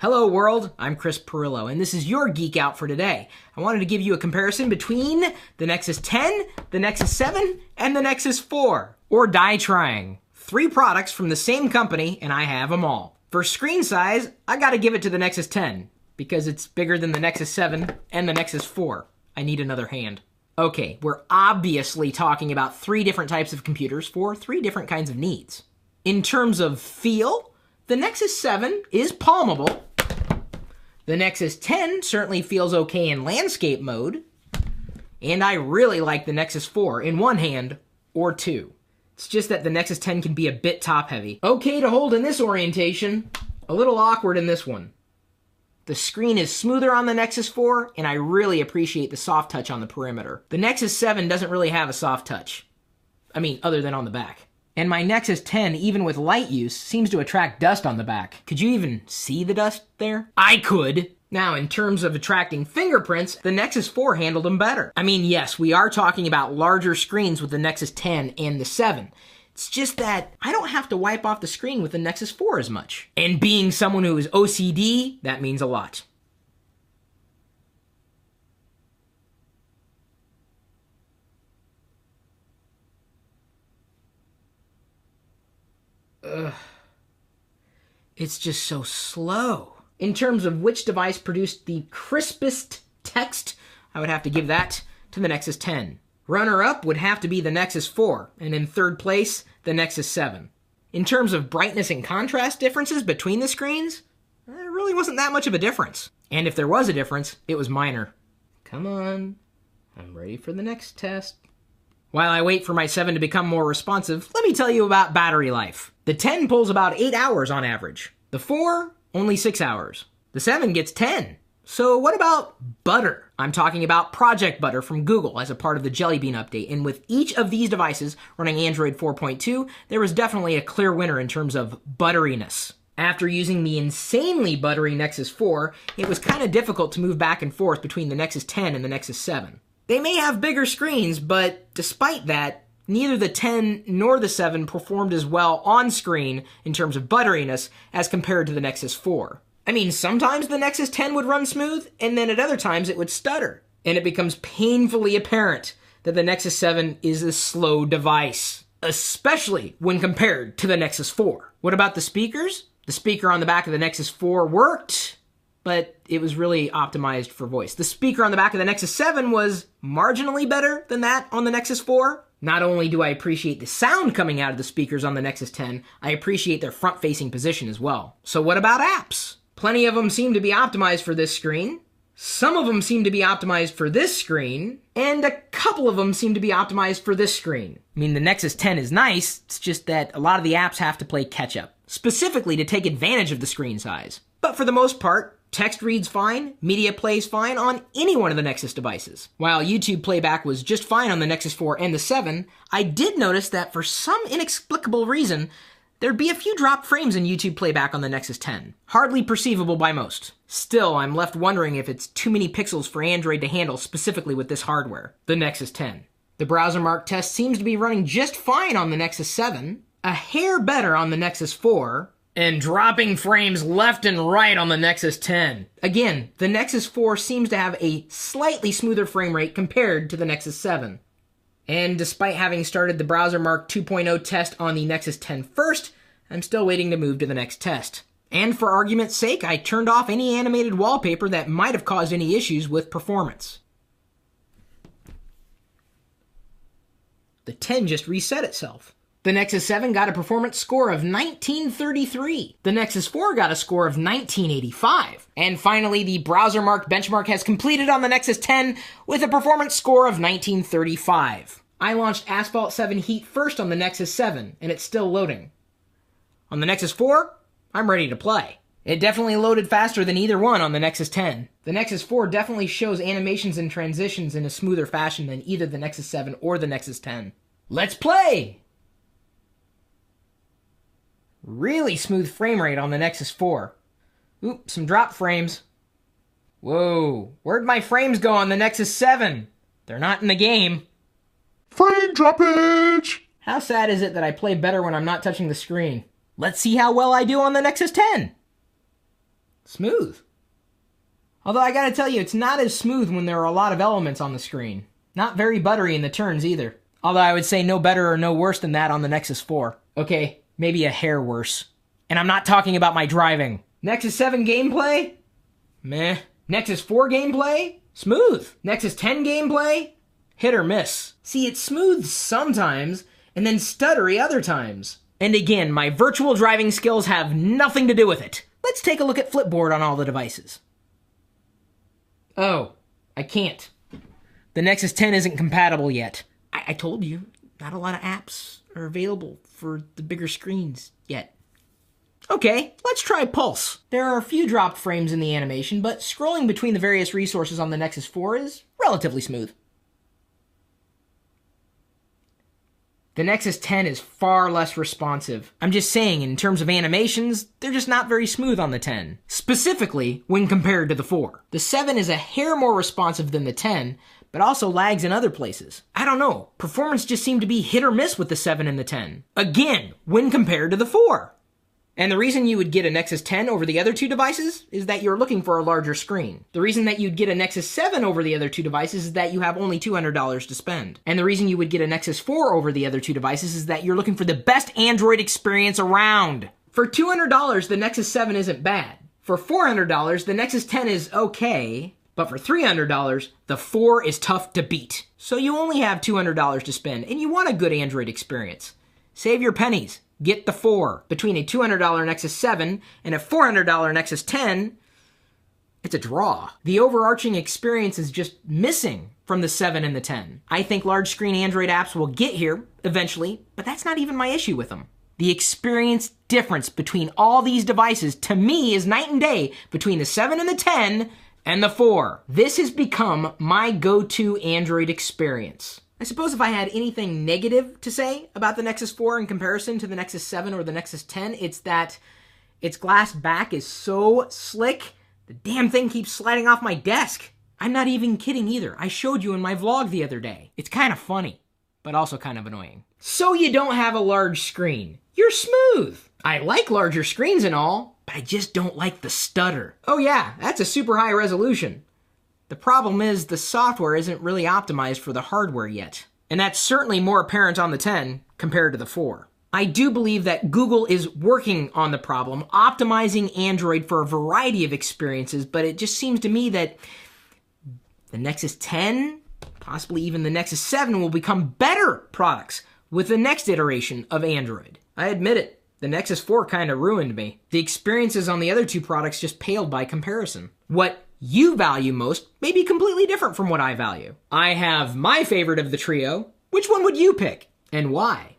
Hello world, I'm Chris Perillo, and this is your Geek Out for today. I wanted to give you a comparison between the Nexus 10, the Nexus 7, and the Nexus 4, or die trying. 3 products from the same company, and I have them all. For screen size, I gotta give it to the Nexus 10, because it's bigger than the Nexus 7 and the Nexus 4. I need another hand. Okay, we're obviously talking about 3 different types of computers for 3 different kinds of needs. In terms of feel, the Nexus 7 is palmable. The Nexus 10 certainly feels okay in landscape mode, and I really like the Nexus 4 in one hand or 2. It's just that the Nexus 10 can be a bit top-heavy. Okay to hold in this orientation, a little awkward in this one. The screen is smoother on the Nexus 4, and I really appreciate the soft touch on the perimeter. The Nexus 7 doesn't really have a soft touch. I mean, other than on the back. And my Nexus 10, even with light use, seems to attract dust on the back. Could you even see the dust there? I could! Now, in terms of attracting fingerprints, the Nexus 4 handled them better. I mean, yes, we are talking about larger screens with the Nexus 10 and the 7. It's just that I don't have to wipe off the screen with the Nexus 4 as much. And being someone who is OCD, that means a lot. Ugh. It's just so slow. In terms of which device produced the crispest text, I would have to give that to the Nexus 10. Runner-up would have to be the Nexus 4, and in third place, the Nexus 7. In terms of brightness and contrast differences between the screens, there really wasn't that much of a difference. And if there was a difference, it was minor. Come on, I'm ready for the next test. While I wait for my 7 to become more responsive, let me tell you about battery life. The 10 pulls about 8 hours on average. The 4, only 6 hours. The 7 gets 10. So what about butter? I'm talking about Project Butter from Google as a part of the Jelly Bean update, and with each of these devices running Android 4.2, there was definitely a clear winner in terms of butteriness. After using the insanely buttery Nexus 4, it was kind of difficult to move back and forth between the Nexus 10 and the Nexus 7. They may have bigger screens, but despite that, neither the 10 nor the 7 performed as well on screen in terms of butteriness as compared to the Nexus 4. I mean, sometimes the Nexus 10 would run smooth, and then at other times it would stutter. And it becomes painfully apparent that the Nexus 7 is a slow device, especially when compared to the Nexus 4. What about the speakers? The speaker on the back of the Nexus 4 worked, but it was really optimized for voice. The speaker on the back of the Nexus 7 was marginally better than that on the Nexus 4. Not only do I appreciate the sound coming out of the speakers on the Nexus 10, I appreciate their front-facing position as well. So what about apps? Plenty of them seem to be optimized for this screen. Some of them seem to be optimized for this screen. And a couple of them seem to be optimized for this screen. I mean, the Nexus 10 is nice, it's just that a lot of the apps have to play catch-up, specifically to take advantage of the screen size. But for the most part, text reads fine, media plays fine on any one of the Nexus devices. While YouTube playback was just fine on the Nexus 4 and the 7, I did notice that for some inexplicable reason, there'd be a few dropped frames in YouTube playback on the Nexus 10. Hardly perceivable by most. Still, I'm left wondering if it's too many pixels for Android to handle specifically with this hardware, the Nexus 10. The browser mark test seems to be running just fine on the Nexus 7, a hair better on the Nexus 4, and dropping frames left and right on the Nexus 10. Again, the Nexus 4 seems to have a slightly smoother frame rate compared to the Nexus 7. And despite having started the Browser Mark 2.0 test on the Nexus 10 first, I'm still waiting to move to the next test. And for argument's sake, I turned off any animated wallpaper that might have caused any issues with performance. The 10 just reset itself. The Nexus 7 got a performance score of 1933. The Nexus 4 got a score of 1985. And finally, the Browser Mark benchmark has completed on the Nexus 10 with a performance score of 1935. I launched Asphalt 7 Heat first on the Nexus 7, and it's still loading. On the Nexus 4, I'm ready to play. It definitely loaded faster than either one on the Nexus 10. The Nexus 4 definitely shows animations and transitions in a smoother fashion than either the Nexus 7 or the Nexus 10. Let's play! Really smooth frame rate on the Nexus 4. Oop, some drop frames. Whoa, where'd my frames go on the Nexus 7? They're not in the game. Frame droppage! How sad is it that I play better when I'm not touching the screen? Let's see how well I do on the Nexus 10. Smooth. Although I gotta tell you, it's not as smooth when there are a lot of elements on the screen. Not very buttery in the turns either. Although I would say no better or no worse than that on the Nexus 4. Okay, maybe a hair worse. And I'm not talking about my driving. Nexus 7 gameplay? Meh. Nexus 4 gameplay? Smooth. Nexus 10 gameplay? Hit or miss. See, it's smooth sometimes, and then stuttery other times. And again, my virtual driving skills have nothing to do with it. Let's take a look at Flipboard on all the devices. Oh, I can't. The Nexus 10 isn't compatible yet. I told you, not a lot of apps are available for the bigger screens yet. Okay, let's try Pulse. There are a few dropped frames in the animation, but scrolling between the various resources on the Nexus 4 is relatively smooth. The Nexus 10 is far less responsive. I'm just saying, in terms of animations, they're just not very smooth on the 10. Specifically, when compared to the 4. The 7 is a hair more responsive than the 10, but also lags in other places. I don't know, performance just seemed to be hit or miss with the 7 and the 10. Again, when compared to the 4. And the reason you would get a Nexus 10 over the other two devices is that you're looking for a larger screen. The reason that you'd get a Nexus 7 over the other two devices is that you have only $200 to spend. And the reason you would get a Nexus 4 over the other two devices is that you're looking for the best Android experience around. For $200, the Nexus 7 isn't bad. For $400, the Nexus 10 is okay. But for $300, the 4 is tough to beat. So you only have $200 to spend, and you want a good Android experience. Save your pennies. Get the 4. Between a $200 Nexus 7 and a $400 Nexus 10, it's a draw. The overarching experience is just missing from the 7 and the 10. I think large screen Android apps will get here eventually, but that's not even my issue with them. The experience difference between all these devices, to me, is night and day between the 7 and the 10 and the 4. This has become my go-to Android experience. I suppose if I had anything negative to say about the Nexus 4 in comparison to the Nexus 7 or the Nexus 10, it's that its glass back is so slick, the damn thing keeps sliding off my desk. I'm not even kidding either. I showed you in my vlog the other day. It's kind of funny, but also kind of annoying. So you don't have a large screen. You're smooth. I like larger screens and all, but I just don't like the stutter. Oh yeah, that's a super high resolution. The problem is the software isn't really optimized for the hardware yet. And that's certainly more apparent on the 10 compared to the 4. I do believe that Google is working on the problem, optimizing Android for a variety of experiences, but it just seems to me that the Nexus 10, possibly even the Nexus 7, will become better products with the next iteration of Android. I admit it, the Nexus 4 kind of ruined me. The experiences on the other two products just paled by comparison. What you value most may be completely different from what I value. I have my favorite of the trio. Which one would you pick, and why?